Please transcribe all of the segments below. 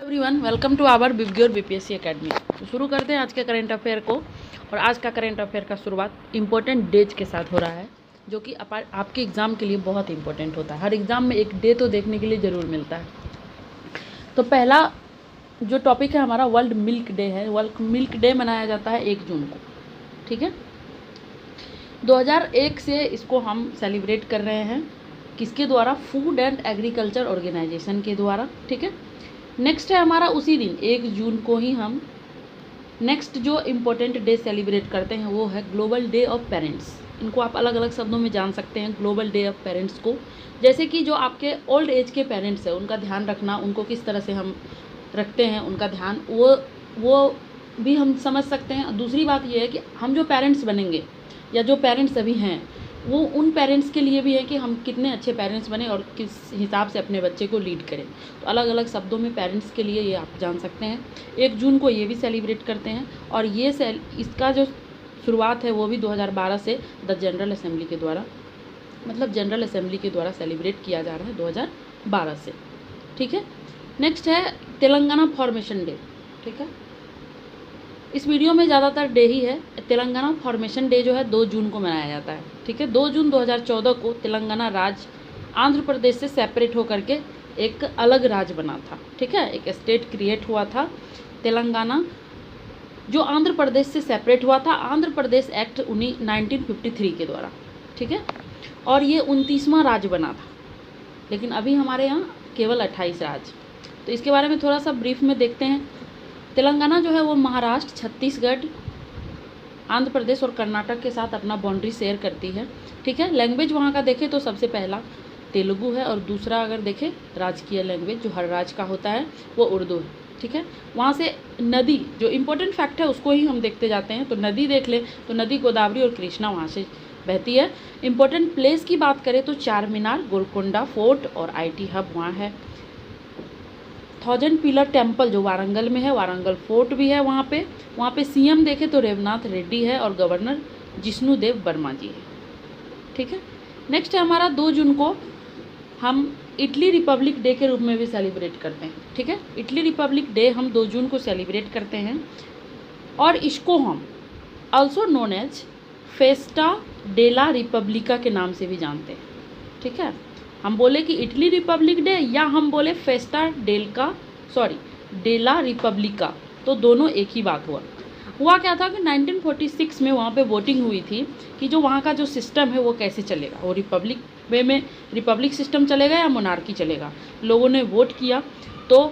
Everyone, welcome to our Vibgyor BPSC academy. तो शुरू करते हैं आज के करंट अफेयर को। और आज का करंट अफेयर का शुरुआत इंपॉर्टेंट डेज के साथ हो रहा है, जो कि आपके एग्ज़ाम के लिए बहुत इंपॉर्टेंट होता है। हर एग्ज़ाम में एक डे तो देखने के लिए ज़रूर मिलता है। तो पहला जो टॉपिक है हमारा वर्ल्ड मिल्क डे है। वर्ल्ड मिल्क डे मनाया जाता है 1 जून को। ठीक है, 2001 से इसको हम सेलिब्रेट कर रहे हैं। किसके द्वारा? फूड एंड एग्रीकल्चर ऑर्गेनाइजेशन के द्वारा। ठीक है, नेक्स्ट है हमारा उसी दिन 1 जून को ही हम नेक्स्ट जो इम्पोर्टेंट डे सेलिब्रेट करते हैं वो है ग्लोबल डे ऑफ पेरेंट्स। इनको आप अलग अलग शब्दों में जान सकते हैं ग्लोबल डे ऑफ पेरेंट्स को। जैसे कि जो आपके ओल्ड एज के पेरेंट्स हैं उनका ध्यान रखना, उनको किस तरह से हम रखते हैं उनका ध्यान, वो भी हम समझ सकते हैं। दूसरी बात ये है कि हम जो पेरेंट्स बनेंगे या जो पेरेंट्स अभी हैं वो उन पेरेंट्स के लिए भी है कि हम कितने अच्छे पेरेंट्स बने और किस हिसाब से अपने बच्चे को लीड करें। तो अलग अलग शब्दों में पेरेंट्स के लिए ये आप जान सकते हैं। 1 जून को ये भी सेलिब्रेट करते हैं और ये इसका जो शुरुआत है वो भी 2012 से द जनरल असेंबली के द्वारा, मतलब जनरल असेंबली के द्वारा सेलिब्रेट किया जा रहा है 2012 से। ठीक है, नेक्स्ट है तेलंगाना फॉर्मेशन डे। ठीक है, इस वीडियो में ज़्यादातर डे ही है। तेलंगाना फॉर्मेशन डे जो है 2 जून को मनाया जाता है। ठीक है, 2 जून 2014 को तेलंगाना राज्य आंध्र प्रदेश से सेपरेट होकर के एक अलग राज्य बना था। ठीक है, एक स्टेट क्रिएट हुआ था तेलंगाना, जो आंध्र प्रदेश से सेपरेट हुआ था आंध्र प्रदेश एक्ट 1953 के द्वारा। ठीक है, और ये 29वां राज्य बना था, लेकिन अभी हमारे यहाँ केवल 28 राज्य। तो इसके बारे में थोड़ा सा ब्रीफ में देखते हैं। तेलंगाना जो है वो महाराष्ट्र, छत्तीसगढ़, आंध्र प्रदेश और कर्नाटक के साथ अपना बाउंड्री शेयर करती है। ठीक है, लैंग्वेज वहाँ का देखें तो सबसे पहला तेलुगु है और दूसरा अगर देखें राजकीय लैंग्वेज जो हर राज्य का होता है वो उर्दू है। ठीक है, वहाँ से नदी जो इम्पोर्टेंट फैक्ट है उसको ही हम देखते जाते हैं। तो नदी देख लें तो नदी गोदावरी और कृष्णा वहाँ से बहती है। इम्पोर्टेंट प्लेस की बात करें तो चार मीनार, गोलकोंडा फोर्ट और IT हब वहाँ है। 1000 पिलर टेम्पल जो वारंगल में है, वारंगल फोर्ट भी है वहाँ पे CM देखें तो रेवनाथ रेड्डी है और गवर्नर जिष्णुदेव वर्मा जी है। ठीक है, नेक्स्ट है हमारा 2 जून को हम इटली रिपब्लिक डे के रूप में भी सेलिब्रेट करते हैं। ठीक है, इटली रिपब्लिक डे हम 2 जून को सेलिब्रेट करते हैं और इसको हम also known as Festa della Repubblica के नाम से भी जानते हैं। ठीक है, हम बोले कि इटली रिपब्लिक डे या हम बोले फेस्टा डेला रिपब्लिका, तो दोनों एक ही बात हुआ क्या था कि 1946 में वहाँ पे वोटिंग हुई थी कि जो वहाँ का जो सिस्टम है वो कैसे चलेगा, वो रिपब्लिक वे में रिपब्लिक सिस्टम चलेगा या मोनार्की चलेगा। लोगों ने वोट किया तो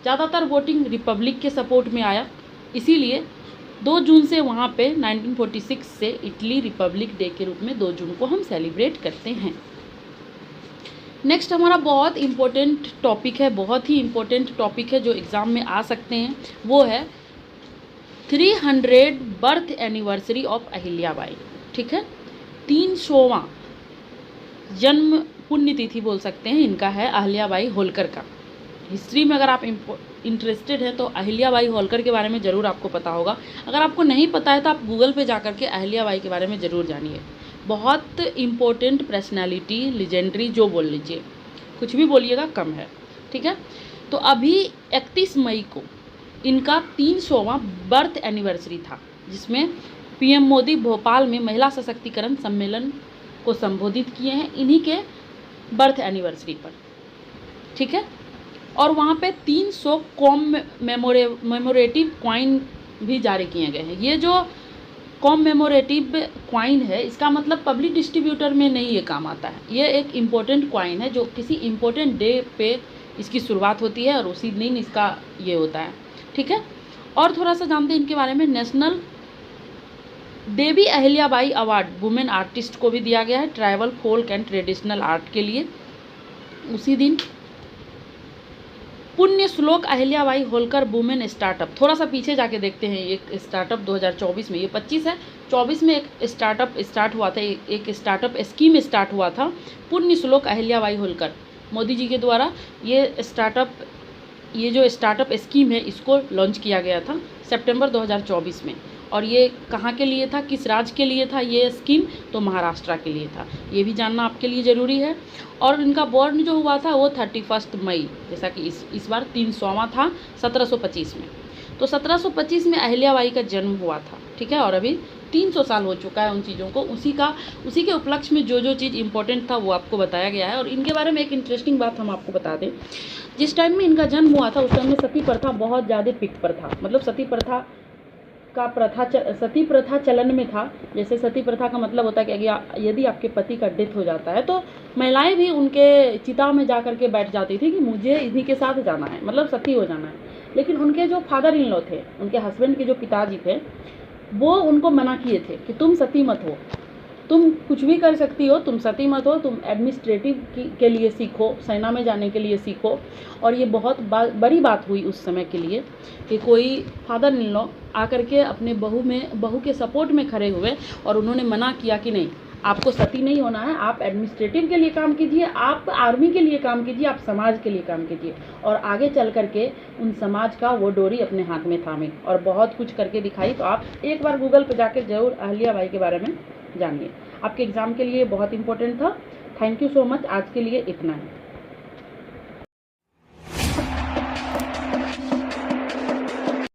ज़्यादातर वोटिंग रिपब्लिक के सपोर्ट में आया, इसीलिए 2 जून से वहाँ पे 1946 से इटली रिपब्लिक डे के रूप में 2 जून को हम सेलिब्रेट करते हैं। नेक्स्ट हमारा बहुत इम्पोर्टेंट टॉपिक है, बहुत ही इम्पोर्टेंट टॉपिक है जो एग्ज़ाम में आ सकते हैं, वो है 300 बर्थ एनिवर्सरी ऑफ अहिल्याबाई। ठीक है, 300वां जन्म पुण्यतिथि बोल सकते हैं इनका है अहिल्याबाई होलकर का। हिस्ट्री में अगर आप इंटरेस्टेड हैं तो अहिल्याबाई होलकर के बारे में ज़रूर आपको पता होगा। अगर आपको नहीं पता है तो आप गूगल पे जा कर के अहिल्याबाई के बारे में ज़रूर जानिए। बहुत इम्पोर्टेंट पर्सनैलिटी, लीजेंडरी जो बोल लीजिए, कुछ भी बोलिएगा कम है। ठीक है, तो अभी 31 मई को इनका 300वां बर्थ एनिवर्सरी था, जिसमें PM मोदी भोपाल में महिला सशक्तिकरण सम्मेलन को संबोधित किए हैं इन्हीं के बर्थ एनिवर्सरी पर। ठीक है, और वहाँ पे 300 मेमोरेटिव कॉइन भी जारी किए गए हैं। ये जो कॉमेमोरेटिव क्वाइन है इसका मतलब पब्लिक डिस्ट्रीब्यूटर में नहीं ये काम आता है। ये एक इम्पोर्टेंट क्वाइन है जो किसी इम्पोर्टेंट डे पे इसकी शुरुआत होती है और उसी दिन इसका ये होता है। ठीक है, और थोड़ा सा जानते हैं इनके बारे में। National Devi Ahilyabai award women artist को भी दिया गया है tribal folk and traditional art के लिए। उसी दिन पुण्य श्लोक अहिल्याबाई होलकर वुमेन स्टार्टअप, थोड़ा सा पीछे जाके देखते हैं। एक स्टार्टअप 2024 में, ये 25 है, 24 में एक स्टार्टअप स्टार्ट हुआ था, एक स्टार्टअप स्कीम स्टार्ट हुआ था पुण्य श्लोक अहिल्याबाई होलकर। मोदी जी के द्वारा ये जो स्टार्टअप स्कीम है इसको लॉन्च किया गया था सितंबर 2024 में। और ये कहाँ के लिए था, किस राज्य के लिए था ये स्कीम, तो महाराष्ट्र के लिए था। ये भी जानना आपके लिए ज़रूरी है। और इनका बॉर्न जो हुआ था वो 31 मई, जैसा कि इस बार 300वां था 1725 में। तो 1725 में अहिल्याबाई का जन्म हुआ था, ठीक है। और अभी 300 साल हो चुका है उन चीज़ों को। उसी के उपलक्ष्य में जो चीज़ इंपॉर्टेंट था वो आपको बताया गया है। और इनके बारे में एक इंटरेस्टिंग बात हम आपको बता दें, जिस टाइम में इनका जन्म हुआ था उस टाइम में सती प्रथा बहुत ज़्यादा पीक पर था। मतलब सती प्रथा चलन में था। जैसे सती प्रथा का मतलब होता है कि यदि आपके पति का डेथ हो जाता है तो महिलाएं भी उनके चिता में जा कर के बैठ जाती थी कि मुझे इन्हीं के साथ जाना है, मतलब सती हो जाना है। लेकिन उनके जो फादर इन लॉ थे, उनके हस्बैंड के जो पिताजी थे, वो उनको मना किए थे कि तुम सती मत हो, तुम कुछ भी कर सकती हो, तुम सती मत हो, तुम एडमिनिस्ट्रेटिव के लिए सीखो, सेना में जाने के लिए सीखो। और ये बहुत बड़ी बात हुई उस समय के लिए कि कोई फादर इन लॉ आकर के अपने बहू के सपोर्ट में खड़े हुए और उन्होंने मना किया कि नहीं, आपको सती नहीं होना है, आप एडमिनिस्ट्रेटिव के लिए काम कीजिए, आप आर्मी के लिए काम कीजिए, आप समाज के लिए काम कीजिए। और आगे चल करके उन समाज का वो डोरी अपने हाथ में थामी और बहुत कुछ करके दिखाई। तो आप एक बार गूगल पर जाकर जरूर अहिल्याबाई के बारे में जानिए, आपके एग्ज़ाम के लिए बहुत इंपॉर्टेंट था। थैंक यू सो मच, आज के लिए इतना है।